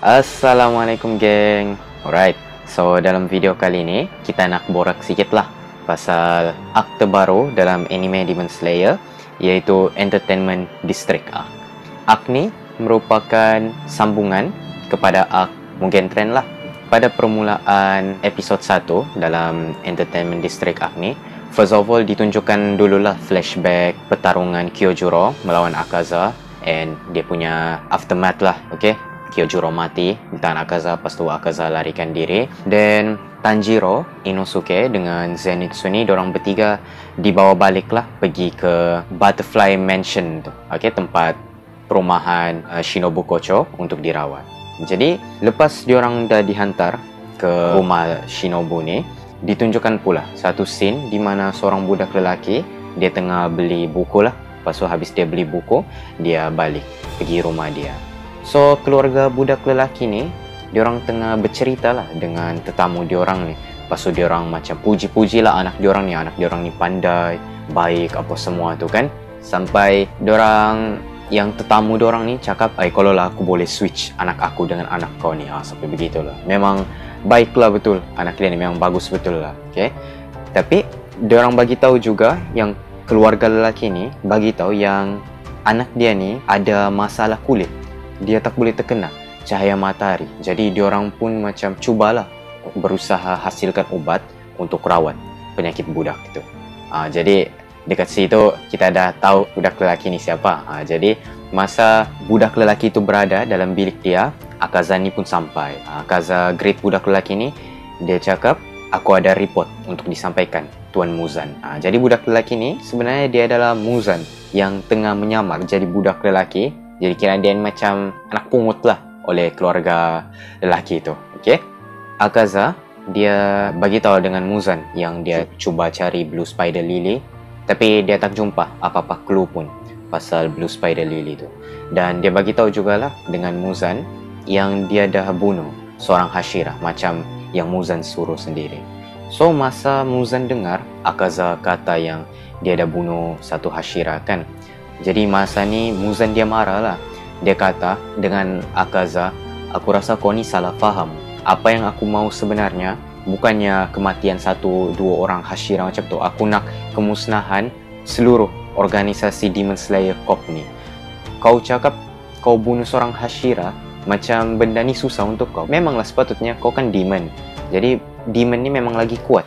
Assalamualaikum geng. Alright, so dalam video kali ini kita nak borak sikit lah pasal arc terbaru dalam anime Demon Slayer, iaitu Entertainment District Arc. Arc ni merupakan sambungan kepada arc Mugen Train lah. Pada permulaan episod 1 dalam Entertainment District Arc ni, first of all ditunjukkan dululah flashback pertarungan Kyojuro melawan Akaza and dia punya aftermath lah, okay? Kyojuro mati di tangan Akaza, lepas tu Akaza larikan diri. Dan Tanjiro, Inosuke dengan Zenitsu ni, diorang bertiga dibawa balik lah pergi ke Butterfly Mansion tu, okay? Tempat perumahan Shinobu Kocho untuk dirawat. Jadi lepas diorang dah dihantar ke rumah Shinobu ni, ditunjukkan pula satu scene di mana seorang budak lelaki, dia tengah beli buku lah. Lepas tu habis dia beli buku, dia balik pergi rumah dia. So keluarga budak lelaki ni, diorang tengah bercerita lah dengan tetamu diorang ni. Lepas tu diorang macam puji-puji lah anak diorang ni pandai, baik apa semua tu kan. Sampai diorang, yang tetamu diorang ni cakap, kalau lah aku boleh switch anak aku dengan anak kau ni, sampai begitulah. Memang baiklah betul, anak dia ni memang bagus betul lah, okay? Tapi diorang bagi tahu juga, yang keluarga lelaki ni bagi tahu yang anak dia ni ada masalah kulit. Dia tak boleh terkena cahaya matahari. Jadi diorang pun macam cubalah berusaha hasilkan ubat untuk rawat penyakit budak itu. Jadi dekat situ kita dah tahu budak lelaki ni siapa. Jadi masa budak lelaki itu berada dalam bilik dia, Akaza ni pun sampai. Akaza greet budak lelaki ni, dia cakap, aku ada report untuk disampaikan Tuan Muzan. Jadi budak lelaki ni sebenarnya dia adalah Muzan yang tengah menyamar jadi budak lelaki. Jadi kira dia macam anak pungut lah oleh keluarga lelaki itu, okay? Akaza, dia bagi tahu dengan Muzan yang dia cuba cari Blue Spider Lily, tapi dia tak jumpa apa-apa clue pun pasal Blue Spider Lily tu. Dan dia bagi tahu jugalah dengan Muzan yang dia dah bunuh seorang Hashira macam yang Muzan suruh sendiri. So masa Muzan dengar Akaza kata yang dia dah bunuh satu Hashira kan, jadi masa ni Muzan dia marah lah. Dia kata dengan Akaza, aku rasa kau ni salah faham. Apa yang aku mau sebenarnya bukannya kematian satu dua orang Hashira macam tu. Aku nak kemusnahan seluruh organisasi Demon Slayer Corp ni. Kau cakap kau bunuh seorang Hashira, macam benda ni susah untuk kau. Memanglah sepatutnya kau kan demon. Jadi demon ni memang lagi kuat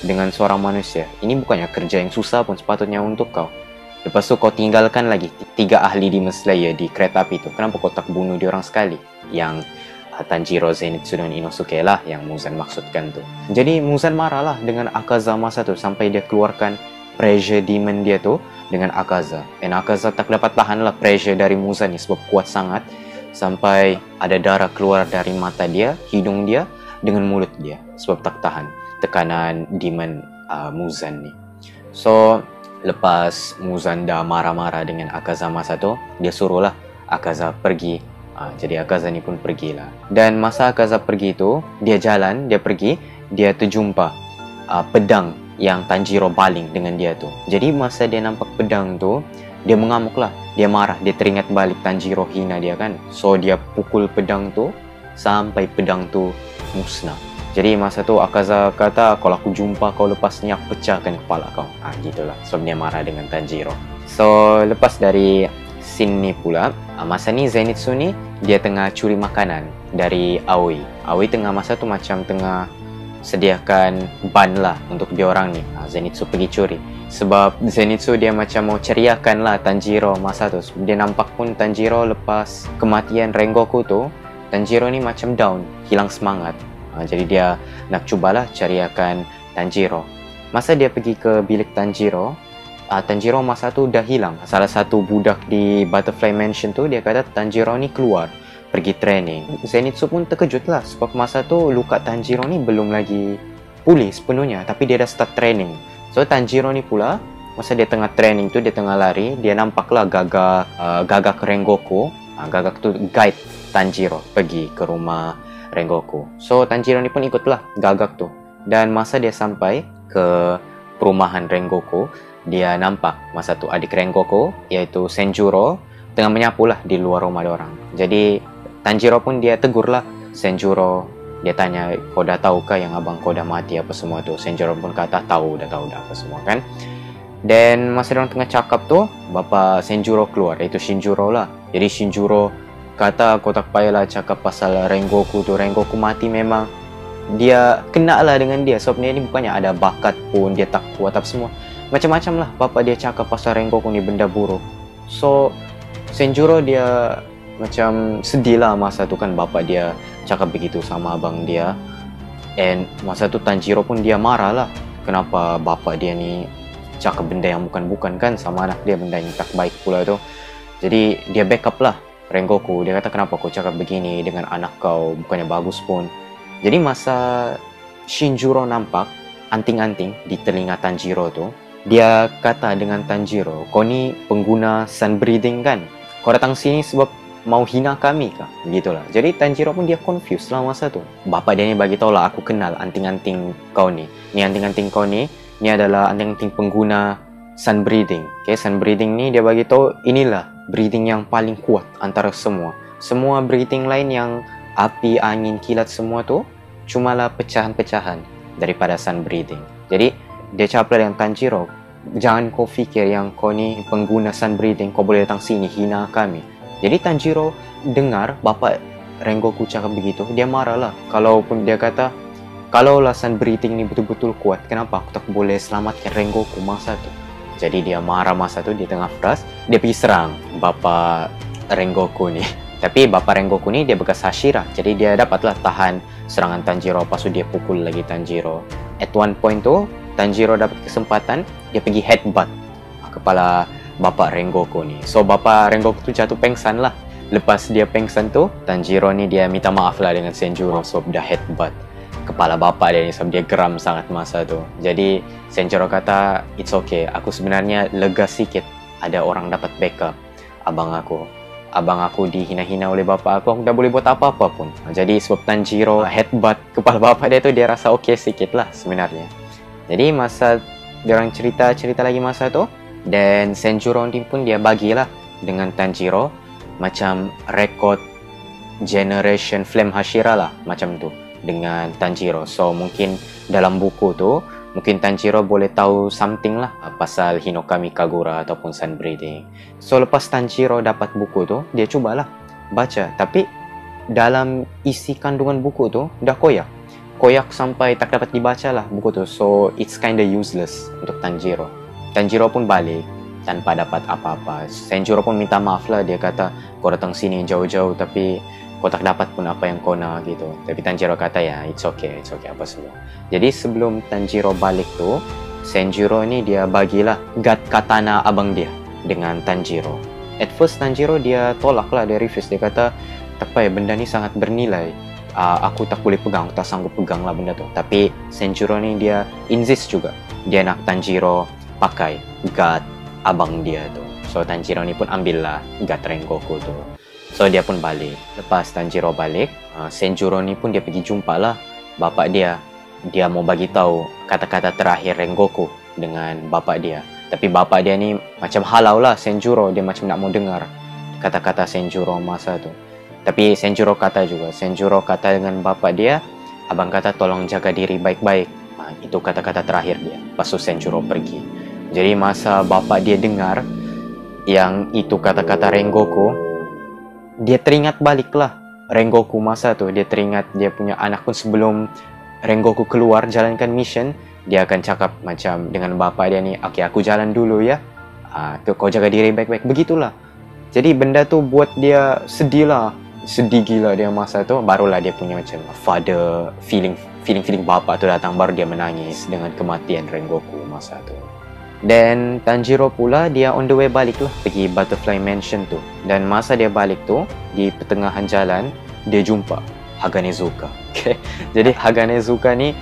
dengan seorang manusia. Ini bukannya kerja yang susah pun sepatutnya untuk kau. Lepas tu kau tinggalkan lagi 3 ahli Demon Slayer di kereta api tu. Kenapa kau tak bunuh diorang sekali? Yang Tanjiro, Zenitsu dan Inosuke lah yang Muzan maksudkan tu. Jadi Muzan marah lah dengan Akaza masa tu, sampai dia keluarkan pressure demon dia tu dengan Akaza. Dan Akaza tak dapat tahan lah pressure dari Muzan ni sebab kuat sangat. Sampai ada darah keluar dari mata dia, hidung dia dengan mulut dia sebab tak tahan tekanan demon Muzan ni. So lepas Muzan dah marah-marah dengan Akaza masa tu, dia suruhlah Akaza pergi. Jadi Akaza ni pun pergilah. Dan masa Akaza pergi tu, dia jalan, dia pergi, dia terjumpa pedang yang Tanjiro baling dengan dia tu. Jadi masa dia nampak pedang tu, dia mengamuk lah. Dia marah, dia teringat balik Tanjiro hina dia kan. So dia pukul pedang tu sampai pedang tu musnah. Jadi masa tu Akaza kata, kalau aku jumpa kau lepas ni, aku pecahkan kepala kau. Gitulah. Sebab dia marah dengan Tanjiro. So lepas dari scene ni pula, masa ni Zenitsu ni dia tengah curi makanan dari Aoi. Aoi tengah masa tu macam tengah sediakan ban lah untuk diorang ni. Zenitsu pergi curi. Sebab Zenitsu dia macam mau ceriakan lah Tanjiro masa tu. Dia nampak pun Tanjiro lepas kematian Rengoku tu, Tanjiro ni macam down, hilang semangat. Jadi dia nak cubalah cariakan Tanjiro. Masa dia pergi ke bilik Tanjiro, Tanjiro masa tu dah hilang. Salah satu budak di Butterfly Mansion tu, dia kata Tanjiro ni keluar pergi training. Zenitsu pun terkejut lah sebab masa tu luka Tanjiro ni belum lagi pulih sepenuhnya, tapi dia dah start training. So Tanjiro ni pula masa dia tengah training tu, dia tengah lari, dia nampaklah Gagak Rengoku. Gagak tu guide Tanjiro pergi ke rumah Rengoku. So Tanjiro ni pun ikutlah Gagak tu. Dan masa dia sampai ke perumahan Rengoku, dia nampak masa tu adik Rengoku iaitu Senjuro tengah menyapu lah di luar rumah diorang. Jadi Tanjiro pun dia tegur lah Senjuro. Dia tanya, kau dah tahu kah yang abang kau dah mati apa semua tu? Senjuro pun kata tahu dah apa semua kan. Dan masa orang tengah cakap tu, bapa Senjuro keluar, iaitu Shinjuro lah. Jadi Shinjuro kata, kau tak payahlah cakap pasal Rengoku tu. Rengoku mati memang dia kena lah dengan dia. Sebab dia ni bukannya ada bakat pun, dia tak kuat apa semua. Macam-macam lah bapa dia cakap pasal Rengoku ni benda buruk. So Senjuro dia macam sedih lah masa tu kan bapa dia cakap begitu sama abang dia. And masa tu Tanjiro pun dia marah lah. Kenapa bapa dia ni cakap benda yang bukan-bukan kan sama anak dia, benda yang tak baik pula tu. Jadi dia backup lah Rengoku. Dia kata, kenapa kau cakap begini dengan anak kau, bukannya bagus pun. Jadi masa Shinjuro nampak anting-anting di telinga Tanjiro tu, dia kata dengan Tanjiro, kau ni pengguna sun breathing kan? Kau datang sini sebab mau hina kami kah? Begitulah. Jadi Tanjiro pun dia confused lah masa tu. Bapa dia ni bagi tahu lah, aku kenal anting-anting kau ni. Ni anting-anting kau ni adalah anting-anting pengguna sun breathing. Okay, sun breathing ni dia bagi tahu inilah breathing yang paling kuat antara semua. Semua breathing lain yang api, angin, kilat semua tu cumalah pecahan-pecahan daripada sun breathing. Jadi dia cakap dengan Tanjiro, jangan kau fikir yang kau ni pengguna sun breathing, kau boleh datang sini hina kami. Jadi Tanjiro dengar bapa Rengoku cakap begitu, dia marah lah. Kalaupun dia kata, kalaulah sun breathing ni betul-betul kuat, kenapa aku tak boleh selamatkan Rengoku masa tu? Jadi dia marah masa tu, dia tengah frust, dia pergi serang bapa Rengoku ni. Tapi bapa Rengoku ni dia bekas Hashira, jadi dia dapatlah tahan serangan Tanjiro. Lepas tu dia pukul lagi Tanjiro. At one point tu, Tanjiro dapat kesempatan, dia pergi headbutt kepala bapa Rengoku ni. So bapa Rengoku tu jatuh pengsan lah. Lepas dia pengsan tu, Tanjiro ni dia minta maaf lah dengan Senjuro sebab dah headbutt kepala bapa dia ni sebab dia geram sangat masa tu. Jadi Senjuro kata, it's okay, aku sebenarnya lega sikit ada orang dapat backup abang aku. Abang aku dihina-hina oleh bapa aku dah boleh buat apa-apa pun. Jadi sebab Tanjiro headbutt kepala bapa dia tu, dia rasa okay sikit lah sebenarnya. Jadi masa dia orang cerita lagi masa tu, dan Senjuro pun dia bagilah dengan Tanjiro macam rekod generation Flame Hashira lah macam tu dengan Tanjiro. So mungkin dalam buku tu mungkin Tanjiro boleh tahu something lah pasal Hinokami Kagura ataupun sun breathing. So lepas Tanjiro dapat buku tu, dia cubalah baca, tapi dalam isi kandungan buku tu dah koyak sampai tak dapat dibaca lah buku tu. So it's kinda useless untuk Tanjiro. Tanjiro pun balik tanpa dapat apa-apa. Senjuro pun minta maaf lah. Dia kata, kau datang sini jauh-jauh tapi kau tak dapat pun apa yang kau nak gitu. Tapi Tanjiro kata, ya, it's okay apa semua. Jadi sebelum Tanjiro balik tu, Senjuro ni dia bagilah God Katana abang dia dengan Tanjiro. At first Tanjiro dia tolak lah, dia refuse. Dia kata, tak payah, benda ni sangat bernilai. Aku tak boleh pegang, tak sanggup pegang lah benda tu. Tapi Senjuro ni dia insist juga. Dia nak Tanjiro pakai God abang dia tu. So Tanjiro ni pun ambil lah God Rengoku tu. So dia pun balik. Lepas Tanjiro balik, Senjuro ni pun dia pergi jumpa lah bapak dia. Dia mau bagi tahu kata-kata terakhir Rengoku dengan bapak dia. Tapi bapak dia ni macam halau lah Senjuro. Dia macam nak mau dengar kata-kata Senjuro masa tu. Tapi Senjuro kata dengan bapak dia, abang kata tolong jaga diri baik-baik. Itu kata-kata terakhir dia. Lepas tu Senjuro pergi. Jadi masa bapak dia dengar yang itu kata-kata Rengoku, dia teringat baliklah Rengoku masa tu. Dia teringat dia punya anak pun sebelum Rengoku keluar jalankan mission, dia akan cakap macam dengan bapak dia ni, okay, aku jalan dulu ya, kau jaga diri baik-baik. Begitulah. Jadi benda tu buat dia sedih gila dia masa tu. Barulah dia punya macam father feeling bapak tu datang, baru dia menangis dengan kematian Rengoku masa tu. Dan Tanjiro pula dia on the way balik lah pergi Butterfly Mansion tu. Dan masa dia balik tu, di pertengahan jalan dia jumpa Haganezuka. Okay. Jadi Haganezuka ni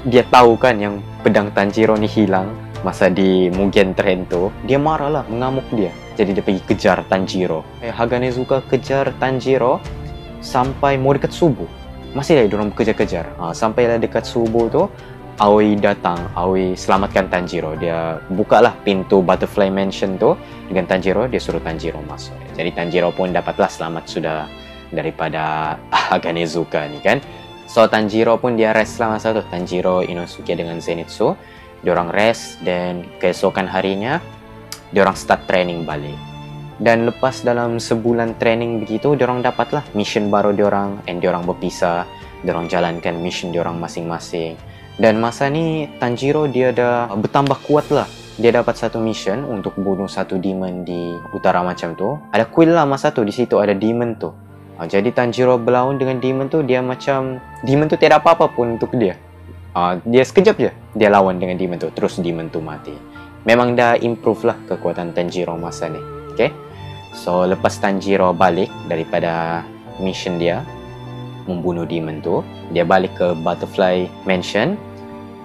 dia tahu kan yang pedang Tanjiro ni hilang masa di Mugen Train tu. Dia marah lah, mengamuk dia. Jadi dia pergi kejar Tanjiro. Haganezuka kejar Tanjiro sampai mau dekat subuh. Masih lagi diorang kejar-kejar. Sampailah dekat subuh tu, Aoi datang, Aoi selamatkan Tanjiro. Dia bukalah pintu Butterfly Mansion tu dengan Tanjiro, dia suruh Tanjiro masuk. Jadi Tanjiro pun dapatlah selamat sudah daripada Aganezuka ni kan. So Tanjiro pun dia rest lah masa tu. Tanjiro, Inosuke dengan Zenitsu, diorang rest, dan keesokan harinya diorang start training balik. Dan lepas dalam sebulan training begitu, diorang dapatlah mission baru diorang, and diorang berpisah. Diorang jalankan mission diorang masing-masing. Dan masa ni Tanjiro dia dah bertambah kuat lah. Dia dapat satu mission untuk bunuh satu demon di utara macam tu. Ada quill lah masa tu, di situ ada demon tu. Jadi Tanjiro berlawan dengan demon tu, dia macam demon tu tiada apa-apa pun untuk dia. Dia sekejap je dia lawan dengan demon tu, terus demon tu mati. Memang dah improve lah kekuatan Tanjiro masa ni. Okay? So lepas Tanjiro balik daripada mission dia membunuh demon tu, dia balik ke Butterfly Mansion.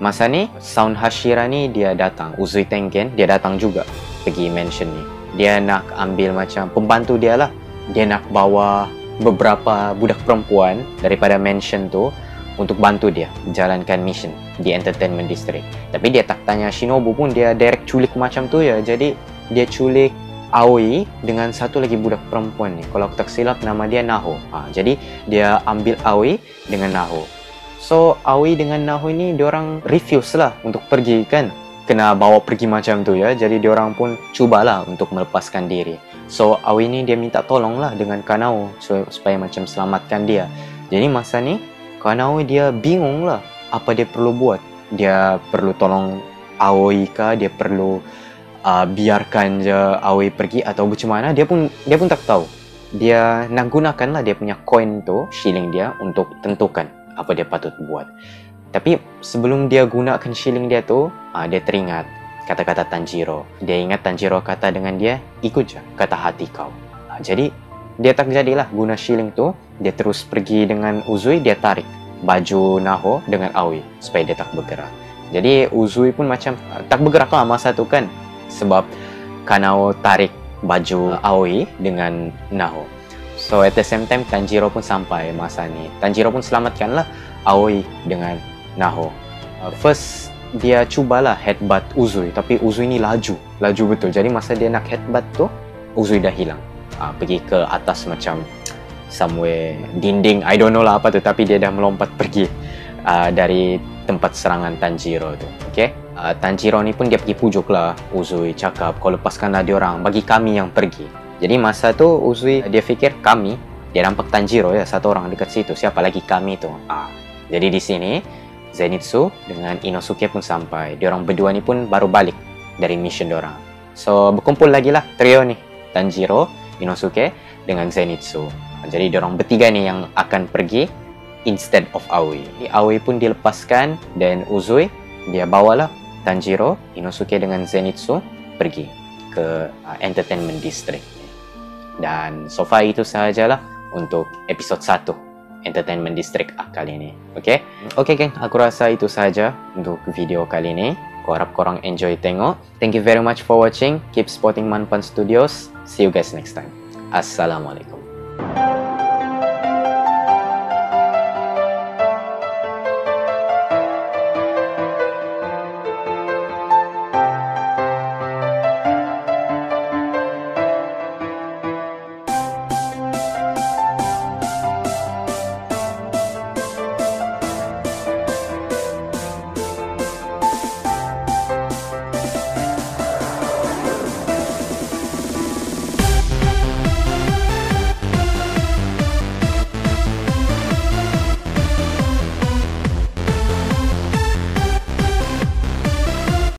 Masa ni Sound Hashira ni dia datang, Uzui Tengen dia datang juga pergi mansion ni. Dia nak ambil macam pembantu dia lah. Dia nak bawa beberapa budak perempuan daripada mansion tu untuk bantu dia jalankan mission di Entertainment District. Tapi dia tak tanya Shinobu pun, dia direct culik macam tu ya. Jadi dia culik Aoi dengan satu lagi budak perempuan ni. Kalau aku tak silap nama dia Naho. Jadi dia ambil Aoi dengan Naho. So Aoi dengan Naho ni diorang refuse lah untuk pergi kan. Kena bawa pergi macam tu ya. Jadi diorang pun cubalah untuk melepaskan diri. So Aoi ni dia minta tolong lah dengan Kanao supaya macam selamatkan dia. Jadi masa ni Kanao dia bingung lah apa dia perlu buat. Dia perlu tolong Aoi kah? Dia perlu biarkan je Aoi pergi atau macam mana? Dia pun tak tahu. Dia nak gunakan lah dia punya coin tu, shilling dia, untuk tentukan apa dia patut buat. Tapi sebelum dia gunakan shilling dia tu, dia teringat kata-kata Tanjiro. Dia ingat Tanjiro kata dengan dia, ikut je kata hati kau. Jadi dia tak jadilah guna shilling tu. Dia terus pergi dengan Uzui, dia tarik baju Naho dengan Aoi supaya dia tak bergerak. Jadi Uzui pun macam tak bergerak lah masa tu kan, sebab Kanao tarik baju Aoi dengan Naho. So at the same time Tanjiro pun sampai masa ni. Tanjiro pun selamatkanlah Aoi dengan Naho. First dia cubalah headbutt Uzui, tapi Uzui ni laju betul. Jadi masa dia nak headbutt tu, Uzui dah hilang. Pergi ke atas macam somewhere dinding, I don't know lah apa tu, tapi dia dah melompat pergi dari tempat serangan Tanjiro tu. Okay? Tanjiro ni pun dia pergi pujuk lah Uzui, cakap kau lepaskanlah diorang, bagi kami yang pergi. Jadi masa tu Uzui dia fikir kami, dia nampak Tanjiro ya, satu orang dekat situ, siapa lagi kami tu. Jadi di sini Zenitsu dengan Inosuke pun sampai. Diorang berdua ni pun baru balik dari mission diorang. So berkumpul lagi lah trio ni, Tanjiro, Inosuke dengan Zenitsu. Jadi diorang bertiga ni yang akan pergi instead of Aoi. Aoi pun dilepaskan dan Uzui dia bawalah Tanjiro, Inosuke dengan Zenitsu pergi ke Entertainment District. Dan so far itu sahajalah untuk episod 1 Entertainment District kali ini. Okay geng, aku rasa itu sahaja untuk video kali ini. Aku harap korang enjoy tengok. Thank you very much for watching. Keep supporting Manpan Studios. See you guys next time. Assalamualaikum.